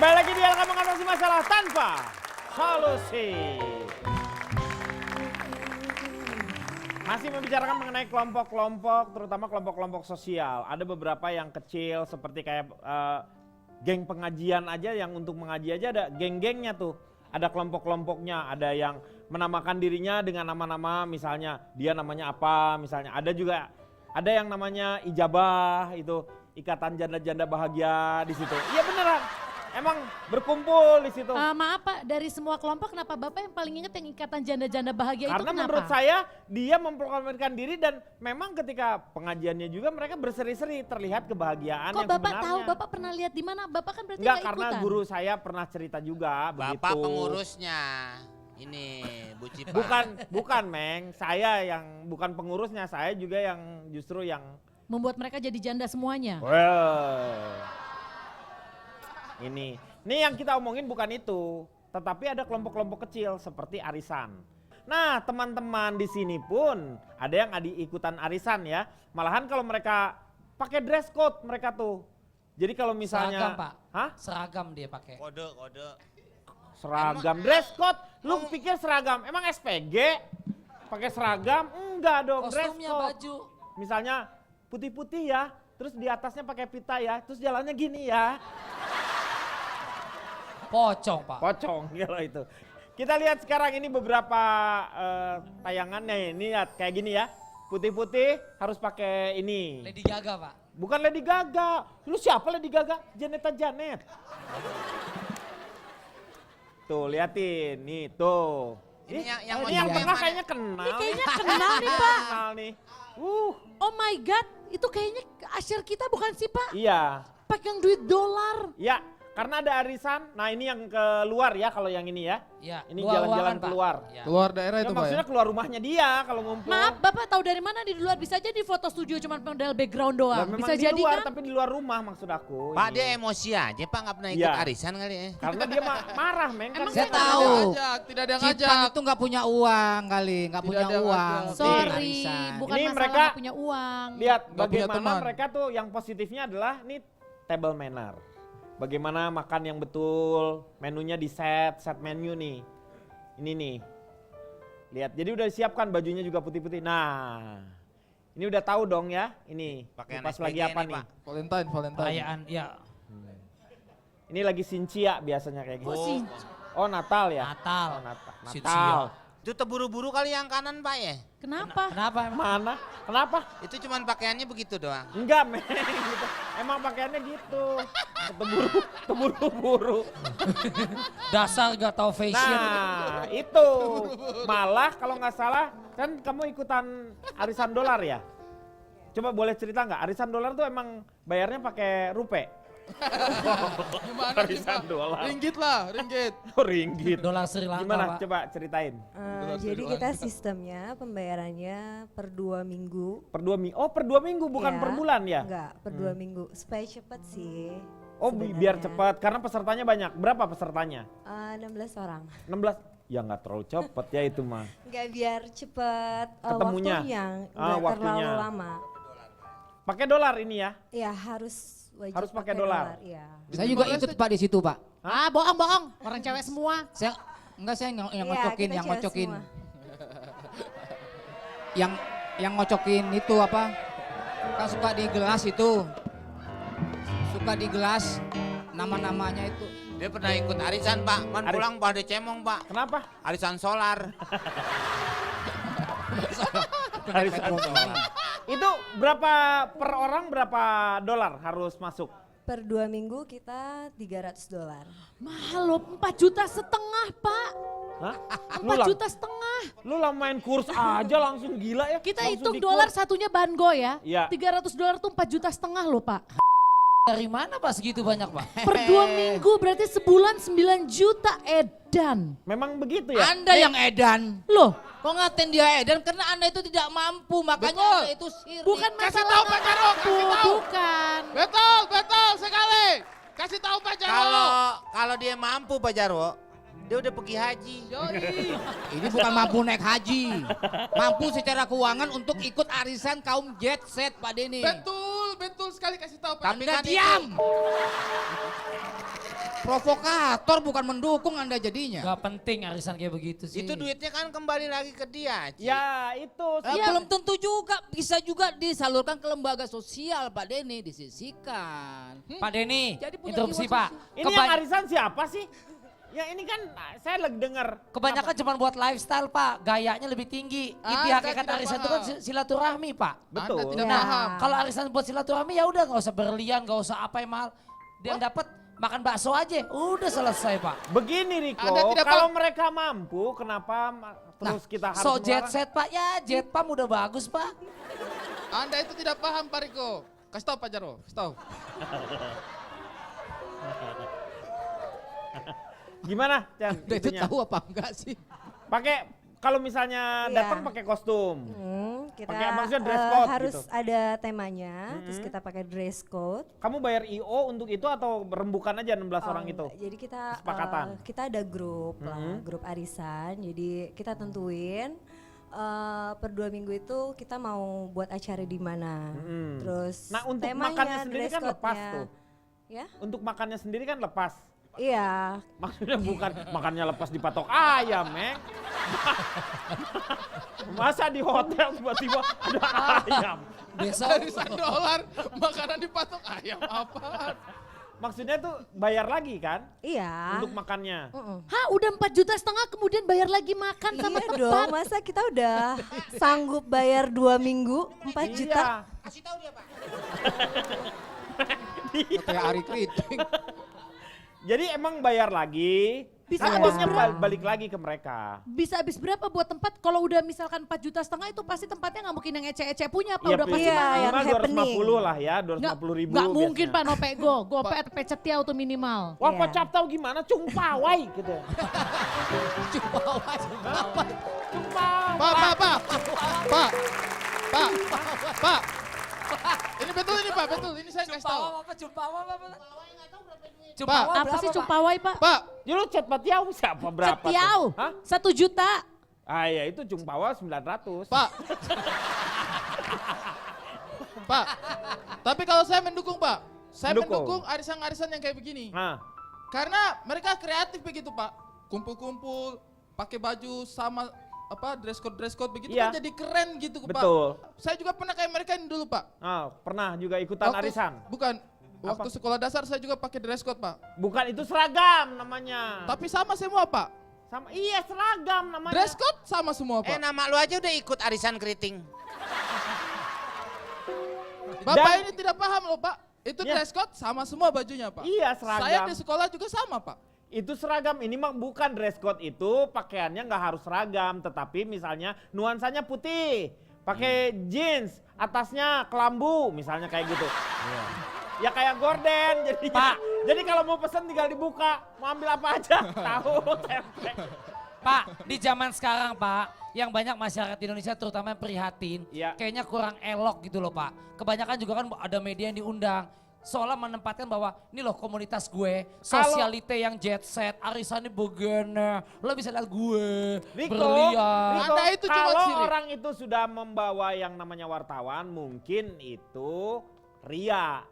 Kembali lagi di Elka mengatasi masalah tanpa solusi. Masih membicarakan mengenai kelompok-kelompok, terutama kelompok-kelompok sosial. Ada beberapa yang kecil seperti kayak geng pengajian aja, yang untuk mengaji aja ada geng-gengnya tuh. Ada kelompok-kelompoknya, ada yang menamakan dirinya dengan nama-nama, misalnya dia namanya apa, misalnya. Ada juga, ada yang namanya ijabah, itu ikatan janda-janda bahagia di situ. Iya beneran. Emang berkumpul di situ. Maaf Pak, dari semua kelompok kenapa Bapak yang paling ingat yang ikatan janda-janda bahagia itu Karena kenapa? menurut saya dia memproklamirkan diri dan memang ketika pengajiannya juga mereka berseri-seri terlihat kebahagiaan Kok yang Bapak sebenarnya. tahu, Bapak pernah lihat di mana? Bapak kan berarti Enggak, nggak karena ikutan. guru saya pernah cerita juga Bapak begitu. pengurusnya. Ini Bu Cipa. Bukan Meng, saya yang bukan pengurusnya, saya juga yang justru yang Membuat mereka jadi janda semuanya. Ini yang kita omongin bukan itu, tetapi ada kelompok-kelompok kecil seperti arisan. Nah, teman-teman di sini pun ada yang ikutan arisan ya. Malahan kalau mereka pakai dress code mereka tuh. Jadi kalau misalnya Seragam Pak. Hah? Seragam dia pakai. Kode. Seragam dress code. Lu pikir seragam emang SPG? Pakai seragam? Enggak dong, dress Kostumnya code. baju. Misalnya putih-putih ya, terus di atasnya pakai pita ya, terus jalannya gini ya. Pocong Pak. Pocong kalau itu. Kita lihat sekarang ini beberapa tayangannya ini lihat kayak gini ya. Putih-putih harus pakai ini. Lady Gaga Pak. Bukan Lady Gaga. Lu siapa Lady Gaga? Janet. Tuh liatin, nih tuh. Ini yang ini yang mana? tengah kayaknya kenal. Ini kayaknya kenal nih Pak. Kenal nih. Oh my God, itu kayaknya asyar kita bukan sih Pak? Iya. Pegang duit dolar. Ya, karena ada arisan. Nah ini yang keluar ya kalau yang ini ya. Iya. Ini dua jalan-jalan ruangan, Pak. keluar. Ya. Keluar daerah Ya, itu Pak ya? maksudnya keluar rumahnya dia kalau ngumpul. Maaf, Bapak tahu dari mana di luar? Bisa aja di foto studio cuma model background Lah, doang. memang Bisa di jadi luar, kan? tapi di luar rumah maksud aku. Pak ini. dia emosi aja Pak, nggak pernah ikut Iya. arisan kali ya. Karena dia marah Meng. Kan Emang Saya saya tahu. Tidak ada yang Cipan ngajak. itu nggak punya uang kali, nggak Tidak punya ada yang uang. ngajak. Bikin Sorry, arisan. bukan Ini masalah mereka- nggak punya uang. Lihat Nggak punya bagaimana teman. mereka tuh yang positifnya adalah nih table manner. Bagaimana makan yang betul, menunya di set menu nih. Ini nih. Lihat, jadi udah disiapkan bajunya juga putih-putih. Nah, ini udah tahu dong ya. Ini Pakaian pas SPG lagi apa nih, nih? Pak. Valentine. Perayaan, ya. Ini lagi Sincia biasanya kayak gitu. Kok sih? Oh Natal ya? Natal. Oh, Natal. Sincia. Itu terburu-buru kali yang kanan Pak ya. Kenapa? Kenapa emang? Mana? Kenapa? Itu cuman pakaiannya begitu doang. Enggak men, gitu. Emang pakaiannya gitu. Terburu-buru. Dasar gak tahu fashion. Nah itu malah kalau nggak salah kan kamu ikutan arisan dolar ya? Coba boleh cerita nggak? Arisan dolar tuh emang bayarnya pakai rupiah? Gimana Arisan dolar. Ringgit lah, ringgit. Oh ringgit. Dolar Sri Lanka Gimana? Pak. Coba ceritain. Jadi kita sistemnya pembayarannya per 2 minggu. Per 2 minggu. Oh per 2 minggu bukan Ya, per bulan ya? Enggak, per 2 minggu. Supaya cepet sih. Oh biar sebenarnya. cepat karena pesertanya banyak. Berapa pesertanya? 16 orang. 16. Ya nggak terlalu cepet ya itu mah. Enggak biar cepet Ketemunya. waktunya, Ah, enggak terlalu waktunya. lama. Pakai dolar ini ya? Ya harus wajib Harus pakai dolar. Iya. Saya juga ikut Pak di situ Pak. Ah bohong, orang cewek semua. Saya yang Iya, ngocokin, kita yang cewek ngocokin. semua. Yang ngocokin itu apa? Kan suka di gelas itu. Suka di gelas nama-namanya itu. Dia pernah ikut arisan Pak, man pulang pada cemong Pak. Kenapa? Arisan solar. Arisan dolar. Itu berapa per orang berapa dolar harus masuk? Per 2 minggu kita $300. Mahal loh, 4,5 juta Pak. Hah? 4,5 juta. Lu lah main kurs aja langsung gila ya. Kita Langsung hitung di dolar kurs. satunya bango ya. Iya. $300 tuh 4,5 juta loh Pak. Dari mana Pak segitu banyak Pak? Per 2 minggu berarti sebulan 9 juta edan. Memang begitu ya? Anda yang edan. Loh, Kok ngatain dia edan karena Anda itu tidak mampu, makanya Betul. Anda itu sirik. bukan Kasih masalah tahu Pak Jarwo, mampu, kasih tahu. bukan. Betul sekali. Kasih tahu Pak Jarwo. Kalau dia mampu Pak Jarwo, dia udah pergi haji. Yoi. Ini bukan mampu naik haji. Mampu secara keuangan untuk ikut arisan kaum jet set Pak Denny. Betul sekali kasih tahu Pak. Tapi Anda kan diam. Provokator bukan mendukung Anda jadinya. Gak penting arisan kayak begitu sih. Itu duitnya kan kembali lagi ke dia. Ci. Ya itu. Belum tentu juga, bisa juga disalurkan ke lembaga sosial Pak Denny, disisihkan. Pak Denny, Jadi punya interupsi jiwa Pak. Ini yang arisan siapa sih? Yang ini kan saya lagi dengar. Kebanyakan cuma buat lifestyle Pak, gayanya lebih tinggi. Inti Anda hakikat tidak arisan itu paham. kan silaturahmi Pak. Betul. Anda tidak Ya. paham. Kalau arisan buat silaturahmi ya udah nggak usah berlian, nggak usah apa yang mahal. Dia yang dapat makan bakso aja, udah selesai Pak. Begini Riko, Anda tidak kalau paham. mereka mampu, kenapa terus kita harus So jet melarang? set Pak, ya jet pam udah bagus Pak. Anda itu tidak paham Pak Riko. Kasih tahu Pak Jarwo, kasih tahu. Gimana, Chan? Udah itu itunya? tahu apa enggak sih? Pakai kalau misalnya Iya. datang pakai kostum. Kita Pakai maksudnya dress code harus gitu. ada temanya, terus kita pakai dress code. Kamu bayar IO untuk itu atau rembukan aja 16 orang Oh, itu? enggak. Jadi kita Kesepakatan. kita ada grup lah, grup arisan. Jadi kita tentuin per 2 minggu itu kita mau buat acara di mana. Terus Nah, untuk temanya, makannya sendiri dress kan lepas code-nya. tuh. Ya, Untuk makannya sendiri kan lepas. iya. Maksudnya bukan makannya lepas dipatok ayam, Meng. Masa di hotel tiba-tiba ada ayam? Besok Dari $1 makanan dipatok ayam apa? Maksudnya tuh bayar lagi kan Iya. untuk makannya. Hah, udah 4,5 juta kemudian bayar lagi makan sama Iya tempat. dong, masa kita udah sanggup bayar 2 minggu 4 juta? Iya. Kasih tahu dia Pak. Kayak Ari Kriting. Jadi emang bayar lagi, Bisa kan habis uangnya berapa? balik lagi ke mereka. Bisa habis berapa buat tempat? Kalau udah misalkan 4,5 juta itu pasti tempatnya nggak mungkin yang ece-ece punya apa Iya, udah pasti Iya, mahal. yang minimal happening. 250 lah ya, 250 ribu Nggak mungkin Pak biasanya. Nope Go pecet tiau tuh minimal. Wah, Iya. kocap tahu gimana? Cungpawai gitu. Cungpawai. Pak. Ini betul ini Pak, betul. Ini saya kasih tahu. apa jumpa apa? Pak, Apa sih Cumpawai Pak? Pak, Ya lu cet patiau siapa berapa? tuh? Setiau, Hah? 1 juta. Ah ya itu Cungpawa 900. Pak. Pak. Tapi kalau saya mendukung Pak. Saya Mendukung. mendukung arisan-arisan yang kayak begini. Nah, Karena mereka kreatif begitu Pak. Kumpul-kumpul, pakai baju sama apa dress code begitu Iya. kan jadi keren gitu Pak. betul. Saya juga pernah kayak mereka ini dulu Pak. Ah, pernah juga ikutan arisan. Bukan. Waktu Apa? sekolah dasar saya juga pakai dress code Pak. Bukan itu seragam namanya. Tapi sama semua Pak. Sama iya seragam namanya. Dress code sama semua Pak. Nama lu aja udah ikut arisan keriting. Bapak Dan- ini tidak paham loh Pak. Itu Ya. dress code sama semua bajunya Pak. Iya seragam. Saya di sekolah juga sama Pak. Itu seragam, ini mah bukan dress code itu pakaiannya nggak harus seragam, tetapi misalnya nuansanya putih, pakai jeans, atasnya kelambu, misalnya kayak gitu. Ya kayak gorden, jadi Pak. Jadi kalau mau pesen tinggal dibuka, mau ambil apa aja, tahu tempe. Pak, di zaman sekarang Pak, yang banyak masyarakat Indonesia terutama yang prihatin, Iya. kayaknya kurang elok gitu loh Pak. Kebanyakan juga kan ada media yang diundang, seolah menempatkan bahwa ini loh komunitas gue, sosialite yang jet set, arisannya begini, lo bisa lihat gue, Riko, berlian. Anda itu cuma kalau sirik. orang itu sudah membawa yang namanya wartawan, mungkin itu ria.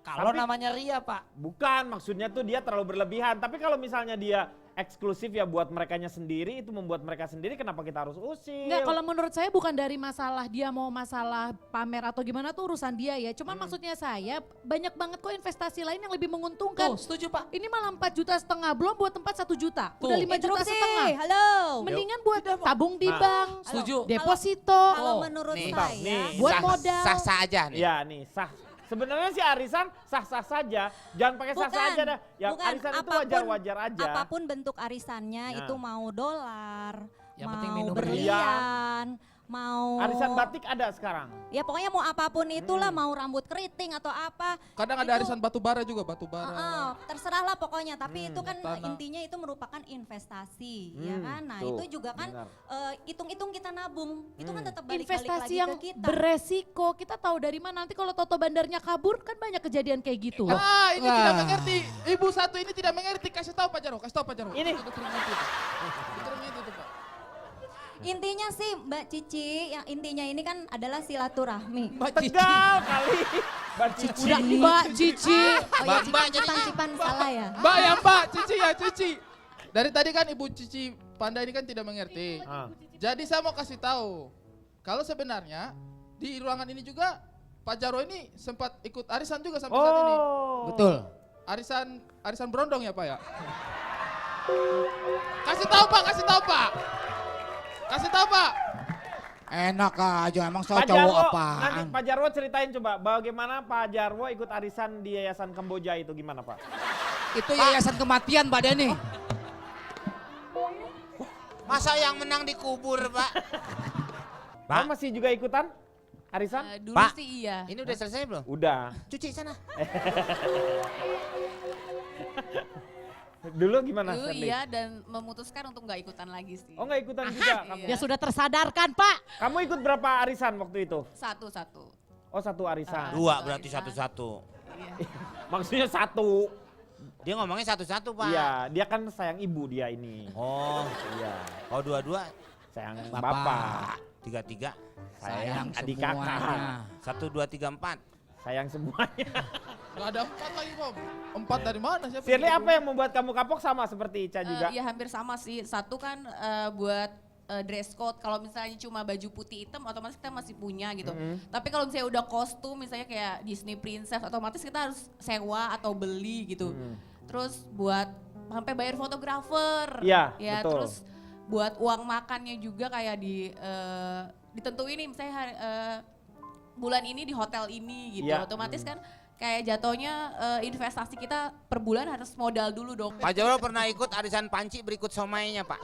Kalau Tapi- namanya Ria Pak, Bukan, maksudnya tuh dia terlalu berlebihan. Tapi kalau misalnya dia eksklusif ya buat merekanya sendiri, itu membuat mereka sendiri, kenapa kita harus usil? Enggak, kalau menurut saya bukan dari masalah dia mau masalah pamer atau gimana tuh urusan dia ya. Cuman maksudnya saya banyak banget kok investasi lain yang lebih menguntungkan. tuh setuju Pak. Ini malah 4,5 juta belum buat tempat 1 juta. Tuh. Udah 5,5 juta. Halo. Mendingan buat tabung di Nah. bank. Setuju. Deposito. Kalau Oh, menurut nih, saya, nih. Buat modal. Sah-sah aja nih. Ya nih, sah. Sebenarnya sih arisan sah-sah saja. Jangan pakai sah-sah aja dah. Ya bukan, arisan itu apapun- wajar-wajar aja. Apapun bentuk arisannya Nah. itu mau dolar, Yang penting mau minum berlian, mau Arisan batik ada sekarang. ya pokoknya mau apapun itulah, mau rambut keriting atau apa. Kadang ada Itu- arisan batu bara juga, batu bara. terserah lah pokoknya, tapi itu kan tanah. intinya itu merupakan investasi, ya kan? Nah tuh, itu juga kan benar. hitung-hitung kita nabung, itu kan tetap balik-balik Investasi lagi yang ke kita. beresiko. Kita tahu dari mana nanti kalau Toto bandarnya kabur kan banyak kejadian kayak gitu. Ah, ini Wah. tidak mengerti. Ibu satu ini tidak mengerti. Kasih tahu Pak Jarwo, kasih tahu Pak Jarwo. Ini. Itu tidak mengerti, Pak. Itu tidak mengerti itu, Pak. Intinya sih Mbak Cici, yang intinya ini kan adalah silaturahmi. Mbak Cici. Tegal kali. Mbak Cici. Udah Mbak Cici. Oh ya, Cipan salah ya. Mbak ya Mbak, Cici ya Cici. Dari tadi kan Ibu Cici Panda ini kan tidak mengerti. Ah. Jadi saya mau kasih tahu, kalau sebenarnya di ruangan ini juga Pak Jarwo ini sempat ikut arisan juga sampai saat ini. Oh. Betul. Arisan berondong ya Pak ya? Kasih tahu Pak, kasih tahu Pak. Kasih tahu Pak. Enak aja, emang saya Pak cowok Jarwo, nanti apaan? Pak Jarwo ceritain coba bagaimana Pak Jarwo ikut arisan di Yayasan Kamboja itu gimana Pak? Itu yayasan kematian Pak Denny. Masa yang menang dikubur, Pak? Pak? Kamu masih juga ikutan arisan? Dulu Pak. sih iya. Ini udah selesai belum? Udah. Cuci sana. Dulu gimana? Dulu Shirley? iya dan memutuskan untuk nggak ikutan lagi sih. Oh nggak ikutan juga kamu? Iya. Dia sudah tersadarkan Pak. Kamu ikut berapa arisan waktu itu? Satu-satu. Oh satu arisan. Dua berarti satu-satu. Iya. Maksudnya satu. Dia ngomongnya satu-satu, Pak. Iya, dia kan sayang ibu dia ini. Oh, Iya, kalau dua-dua, sayang Bapak. bapak. tiga-tiga. Sayang adik semuanya. kakak. 1, 2, 3, 4. Sayang semuanya. Gak ada 4 lagi Om. 4 dari mana siapa? Shirley, apa yang membuat kamu kapok sama seperti Ica juga? Iya hampir sama sih. Satu kan buat dress code. Kalau misalnya cuma baju putih hitam otomatis kita masih punya gitu. Tapi kalau misalnya udah kostum misalnya kayak Disney Princess otomatis kita harus sewa atau beli gitu. Terus buat sampai bayar fotografer. Iya, Ya, betul. terus buat uang makannya juga kayak ditentuin nih misalnya bulan ini di hotel ini gitu. Iya. Otomatis kan kayak jatuhnya investasi kita per bulan harus modal dulu dong. Pak Jarwo pernah ikut arisan panci berikut somainya, Pak?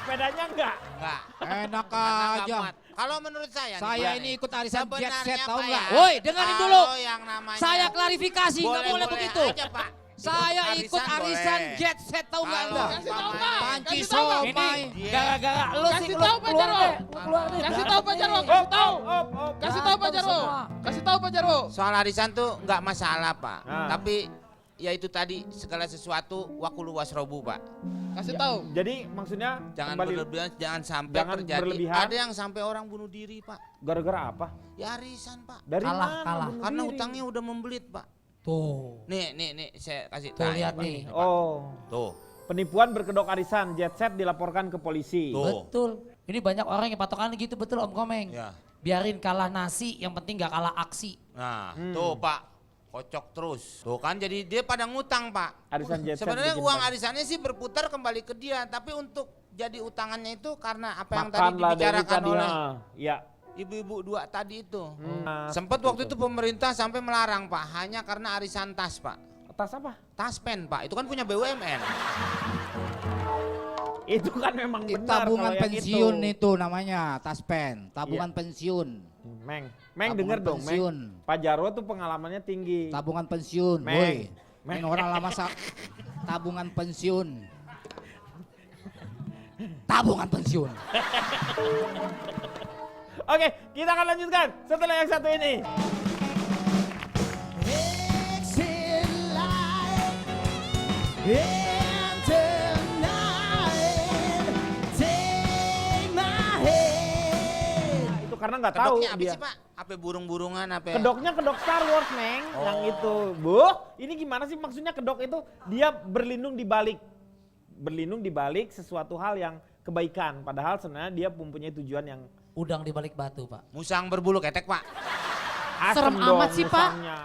Sepedanya enggak? Enggak. Enak Karena nggak aja. muat. Kalau menurut saya nih, Saya Pak, ini ikut arisan jet sebenarnya, set tahu Pak, nggak? ya, Woi, dengerin dulu. kalau yang namanya Saya klarifikasi, nggak boleh begitu. aja, Pak. Saya ikut arisan boleh. jet set tahu nggak Anda? Kasih tahu, Pak. Panci Kasih tahu, Pak. somai. Gara-gara lu sih Kasih lu tahu Pak keluar Jarwo. deh. Lu keluar deh. Kasih tahu Pak Jarwo, Oh, kasih tahu. Kasih tahu Pak Berantem Jarwo. semua. Kasih tahu Pak Jarwo. Soal arisan tuh nggak masalah, Pak. Ah. Tapi ya itu tadi segala sesuatu wakulu wasrobu, Pak. Kasih tahu. Jadi maksudnya Jangan kembali berlebihan, jangan sampai Jangan terjadi. berlebihan. Ada yang sampai orang bunuh diri, Pak. gara-gara apa? Ya arisan, Pak. Dari Kalah, mana? kalah. bunuh Karena diri? utangnya udah membelit, Pak. Tuh. Nih, saya kasih Tuh, tahu, lihat Pak. nih. Oh, Tuh, penipuan berkedok arisan jet set dilaporkan ke polisi. tuh. Betul. Ini banyak orang yang patokannya gitu betul Om Komeng. Ya. Biarin kalah nasi, yang penting gak kalah aksi. Nah, tuh, Pak. Kocok terus. Tuh kan jadi dia pada ngutang, Pak. Arisan jet set. Sebenarnya bikin uang banyak. arisannya sih berputar kembali ke dia, tapi untuk jadi utangannya itu karena apa yang Makan tadi lah dari dibicarakan tadi. oleh Ya. ibu-ibu dua tadi itu. Nah, Sempat waktu itu pemerintah sampai melarang, Pak, hanya karena arisan tas, Pak. tas apa? Taspen, Pak, itu kan punya BUMN. Itu kan memang Itu benar tabungan kalau yang pensiun itu namanya, taspen, tabungan Iya. pensiun. Meng Tabungan denger dong, pensiun. Meng. Pak Jarwo tuh pengalamannya tinggi. Tabungan pensiun, Meng. woi. Meng. Ini orang lama tabungan pensiun. Tabungan pensiun. Oke, kita akan lanjutkan setelah yang satu ini. Nah, itu karena nggak tahu Kedoknya apa dia. sih, Pak? Apa burung-burungan apa? Kedoknya kedok Star Wars, Meng. Yang Oh. itu. Bu, ini gimana sih maksudnya kedok itu dia berlindung di balik sesuatu hal yang kebaikan. Padahal sebenarnya dia mempunyai tujuan yang Udang di balik batu Pak. Musang berbulu ketek, Pak. asem Serem dong amat sih, Pak. musangnya.